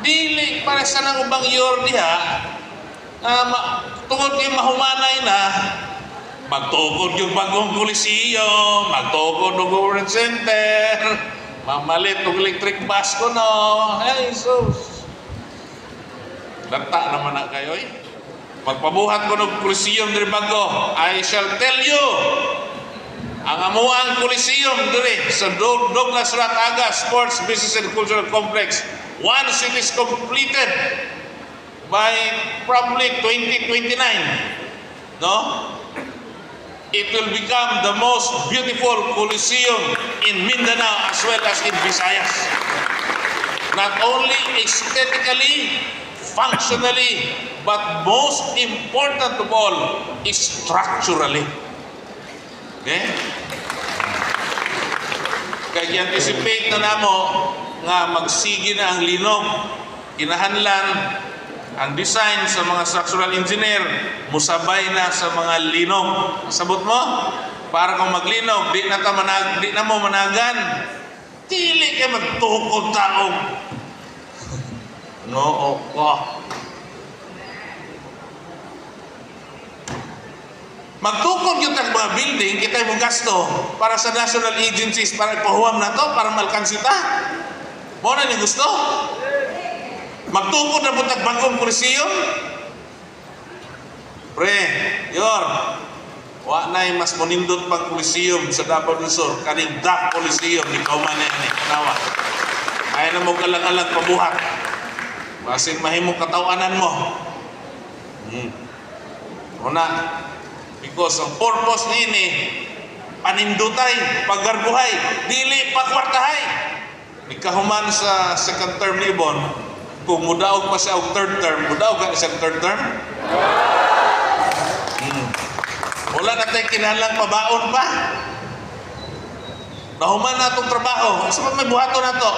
Dili para sa nang ubang yor diha, tungod kay mahumanay na, magtukod yung bagong Coliseo, magtukod ng government center, mamalit ng electric bus ko, no? Ay, sus. Lata naman na kayo, eh. Magpabuhat ko ng Coliseum diri bago. I shall tell you, ang amuang Coliseum diri sa Douglas Rataga Sports, Business and Cultural Complex, once it is completed by probably 2029, no? It will become the most beautiful Coliseum in Mindanao as well as in Visayas. Not only aesthetically, functionally, but most important of all is structurally. Okay? Kaya anticipate na namo nga magsigi na ang linog, kinahanglan ang design sa mga structural engineer musabay na sa mga linog. Sabot mo? Para kung maglinog, di na mo managan. Dili kay magtukod taong. No, magtukod yung mga building, kita yung gasto para sa national agencies, para ipahuwam na to, para malkansita. Mo na ni gusto? Magtukod na butag bagong Coliseum? Pre, yor, wa na mas monindot pang Coliseum sa Davao del Sur, kaning Dak Coliseum, ikaw man yan eh, kanawa. Ay na mo galang-alang pabuhat. Basin mahimong katawanan mo. Una, because ang purpose nini, panindutay, paggarbuhay, dili pakwartahay. Ikahuman sa second term ni Ibon, kung mudaog pa siya og third term, mudaog ka isang third term? Wala na tayo kinahanglang pabaon pa. Nahuman na itong trabaho. Sa may buhato na to.